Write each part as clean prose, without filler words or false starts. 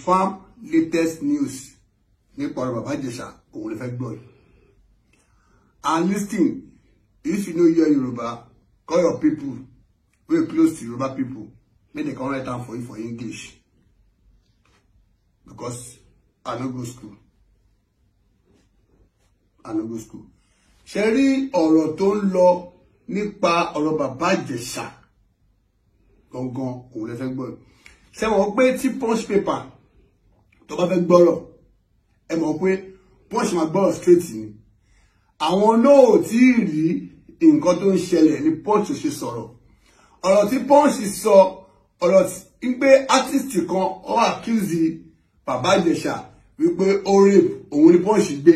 Farm latest news nípa ọ̀rọ̀ Baba Ijesha òun lè fẹ́ gbọ́ yìí. And listen, if you know your Yoruba, call your people very close to Yoruba people, make they come write down for you for English. Because I no go school. Ṣé rí ọ̀rọ̀ tó ń lọ nípa ọ̀rọ̀ Baba Ijesha gangan òun lè fẹ́ gbọ́ yìí. Ṣé wọ́n pé tí punch paper tó bá fẹ́ gbọ́rọ̀ ẹ mọ̀ pé punch máa gbọ́rọ̀ straight ni. Àwọn náà tí rí nǹkan tó ń ṣẹlẹ̀ ní punch ṣe sọ̀rọ̀. Ọ̀rọ̀ tí punch sọ ọ̀rọ̀ tí pé artist kan ó accuse Baba Ijesha wípé ó rape òun ni punch gbé.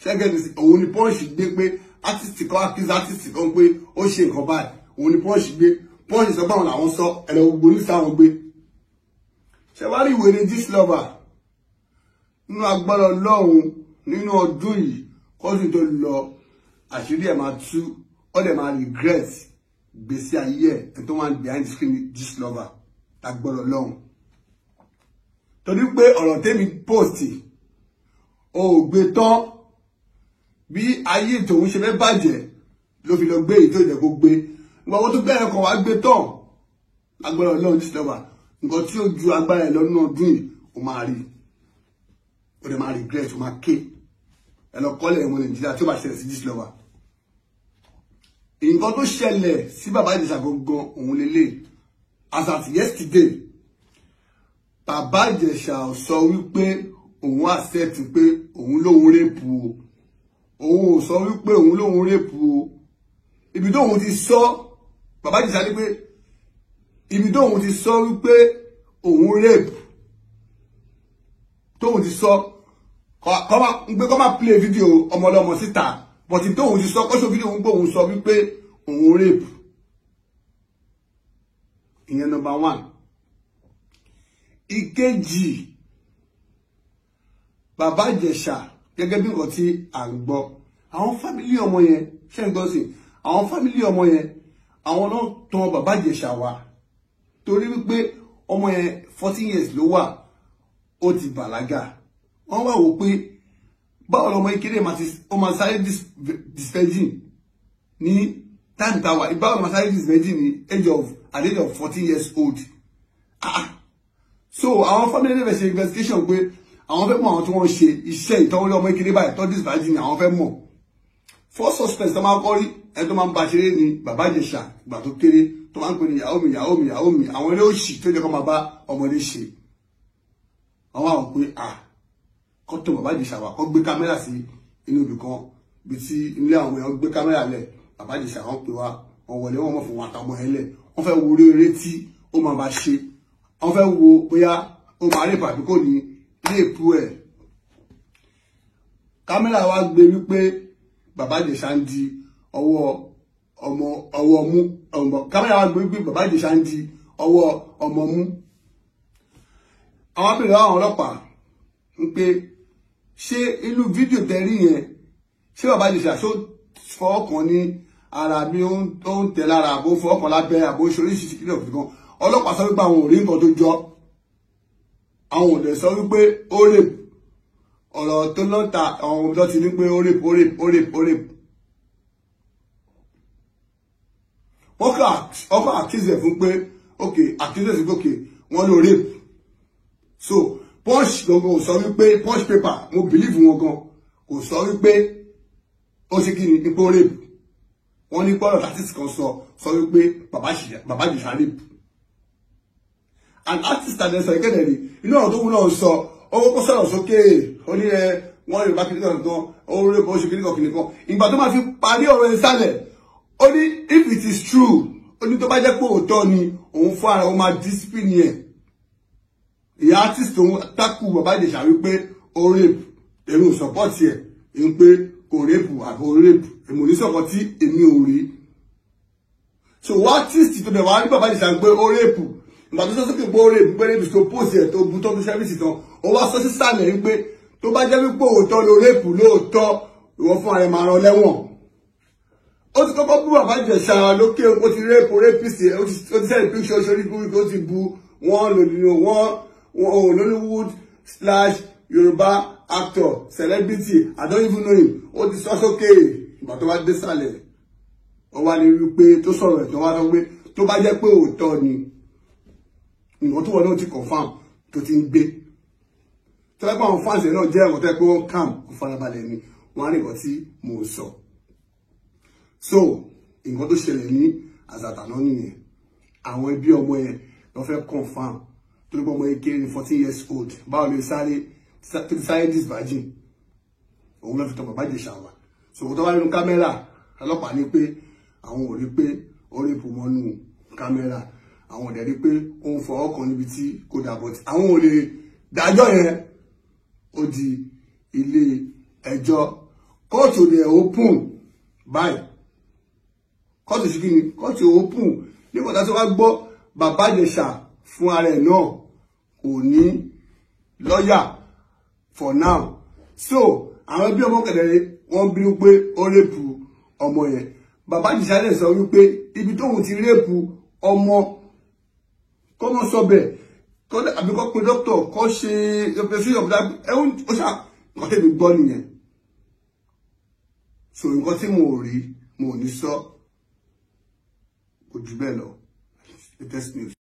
Ṣẹ́gẹ́ òun ni punch gbé pé artist kan accuse artist kan pé ó ṣe nǹkan báyìí òun ni punch gbé. Punch sọ báwọn làwọn sọ ẹ̀rọ gbogbo ní sáwọn gbé. Ṣé wá rí ìwé ní Gistlover nínú agbára Ọlọ́run nínú ọdún yìí kọ́sùn tó lọ àṣírí ẹ̀ máa tú ó dẹ̀ máa regret gbèsè ayé ẹ̀ tó máa ń behind the screen Gistlover agbára Ọlọ́run. Torí pé ọ̀rọ̀ tèmi post ò gbé tán bí ayé tòun ṣe fẹ́ bàjẹ́ ló fi lọ gbé èyí tó jẹ́ kó gbé gbogbo tó bẹ̀rẹ̀ kan wá gbé tán agbára Ọlọ́run Gistlover nǹkan tí ó ju agbára ẹ̀ lọ́nà ọdún yìí ó máa rí ó dẹ̀ máa regret ó máa ké ẹ lọ kọ́lẹ̀ ẹ̀wọ̀n Nàìjíríà tí ó bá ṣẹlẹ̀ sí Gistlover. Nǹkan tó ṣẹlẹ̀ sí Baba Ijesha gangan òun lélẹ̀ as at yesterday Baba Ijesha sọ wípé òun accept pé òun lóun rẹ́pù o òun ò sọ wípé òun lóun rẹ́pù o ibi tóun ti sọ Baba Ijesha ní pé ibi tóun ti sọ wípé òun rape tóun ti sọ kọ́ máa play video ọmọlọ́mọ síta but tóun ti sọ kọ́ṣọ́ video ń pé òun sọ wípé òun rape ìyẹn number one. Ìkejì Baba Ijesha gẹ́gẹ́ bí nǹkan tí à ń gbọ́ àwọn fámílì ọmọ yẹn ṣe ń gbọ́ sí àwọn fámílì ọmọ yẹn àwọn náà tàn Baba Ijesha wá torí wípé ọmọ yẹn 14 years ló wà ó ti bàlágà wọ́n wá wò pé báwo lọmọ ìkéré ó máa sáré disvirgin ní time tower báwo ló máa sáré disvirgin ní age of 14 years old. So àwọn family never ṣe investigation pé àwọn fẹ́ mọ̀ àwọn tí wọ́n ṣe iṣẹ́ ìtọ́wọ́lé ọmọ ìkéré báyìí tó disvirgin àwọn fẹ́ mọ̀. First suspect tó máa kọ́ rí ẹni tó máa ń bá ṣeré ní Baba Ijesha ìgbà tó kéré tó máa ń pè ní ìyàwó mi àwọn ilé òṣì tó jẹ́ kó máa bá ọmọdé ṣe. Àwọn àwọn pé kó tó Baba Ijesha wà kó gbé kámẹ́rà sí inú ibì kan bí tí ilé àwọn èèyàn gbé kámẹ́rà lẹ̀ Baba Ijesha wọ́n pè wá wọ́n wọlé wọ́n mọ̀ fún wọn àtàwọn ẹlẹ̀ wọ́n fẹ́ wo eré tí ó máa bá ṣe wọ́n fẹ́ wo bóyá ó máa rí pàbí kò ní léèpù ẹ̀. Kámẹ́rà wa gbé wípé Baba Ijesha ń di ọwọ́ mú kámẹ́rà wa gbé wípé Baba Ijesha ń di ọwọ́ ọmọ mú. Àwọn abìnrin àwọn ọlọ́pàá ń pé ṣé inú fídíò tẹ́rí yẹn ṣé Baba Ijesha ṣó fọwọ́ kan ní ara bí ó ń tẹ̀ lára àbó fọwọ́ kan lábẹ́ àbó ṣoríṣiríṣi kílọ̀ kan ọlọ́pàá sọ wípé àwọn ò rí nǹkan tó jọ àwọn ò dẹ̀ sọ wípé ó rape ọ̀rọ̀ tó lọ́ta àwọn ọmọdé ti ní pé ó rape. Wọ́n kọ́ accuse fún pé accuse sí pé wọ́n ló rape. So punch gangan ò sọ wípé punch paper mo believe wọn gan kò sọ wípé ó ṣe kí ni ipò rape. Wọ́n ní pọ́lọ̀ artist kan sọ wípé Baba Ijesha rape. An artist àdẹ́sọ̀ ìkẹ́dẹ̀ rí inú ọ̀rọ̀ tó wù náà sọ owó kó sọ̀rọ̀ sókè ó ní wọ́n rí bá kìnnìkan kan ó rí bó ṣe kìnnìkan ìgbà tó máa fi parí ọ̀rọ̀ ìsàlẹ̀ ó ní if it is true ó ní tó bá jẹ́ pé òótọ́ ni òun fún ara òun máa discipline ẹ̀. Ìyá artist òun tákù Baba Ijesha wípé ó rape èmi ò support ẹ̀ ń pé kò rape àbò rape èmi ò ní sọ̀kọ́ tí èmi ò rí. So artist tó bẹ̀ wá rí Baba Ijesha pé ó rape ìgbà tó sọ́sọ́kè pé ó rape tó post ẹ̀ tó bu tó fi service tán ó wá sọ sí sàlẹ̀ wípé tó bá jẹ́ wípé òótọ́ ló rape lóòótọ́ ìwọ fún ara ẹ̀ máa rán lẹ́wọ̀n. ó ti kọ́kọ́ bú Bàbá Ìjẹ̀ṣà lókè ó ti rẹ́pìsì ó ti sẹ́yìn píṣọ́ sórí gúrú ó ti bu wọ́n Nollywood / Yorùbá actor celebrity I don't even know him ó ti sọ sókè ìgbà tó wá dé sàlẹ̀ ó wá ní wípé tó sọ̀rọ̀ ẹ̀ tó wá sọ pé tó bá jẹ́ pé òótọ́ ni nǹkan tó wọ́n náà ti confam tó ti ń gbé tó bá pẹ́ àwọn fans ẹ̀ náà jẹ́ ẹ̀wọ̀n tó yẹ pé wọ́n calm kó farabalẹ̀ ni wọ́n á rí nǹkan tí mò ń sọ. So nǹkan tó ṣẹlẹ̀ ní àzàtàná nìyẹn àwọn ẹbí ọmọ yẹn lọ fẹ́ confam torí pé ọmọ yẹn kéré ní 14 years old báwo lè sáré disvirgin òun lọ fi tọ Bàbá Ìjẹ̀ṣà wá so kò tó wá nínú kámẹ́rà ọlọ́pàá ní pé àwọn ò rí pé ó rí ipò mọ́nú kámẹ́rà àwọn ò dẹ̀ rí pé ó ń fọwọ́ kan níbi tí kò dàbọ̀ tí àwọn ò lè dájọ́ yẹn ó di ilé ẹjọ́ kóòtù dẹ̀ open báyìí kóòtù sí kíni kóòtù open nígbà tá a ti wá gbọ́ Bàbá Ìjẹ̀ṣà fún ara ẹ̀ náà kò ní lọ́yà for now so àwọn ẹbí ọmọ kẹ̀dẹ̀rẹ̀ wọ́n bí pé ó rẹ́pù ọmọ yẹn Bàbá Ìjẹ̀ṣà lè sọ wípé ibi tóun ti rẹ́pù ọmọ kọ́mọ sọ́bẹ̀ àbí kọ́ pé dókítà kọ́ ṣe ẹ̀fẹ̀sí ọ̀bùdá ẹ̀hún ó ṣá nǹkan tẹ̀mí gbọ́ nìyẹn so nǹkan tí mo rí mo ní sọ kò jù bẹ́ẹ̀ lọ latest news.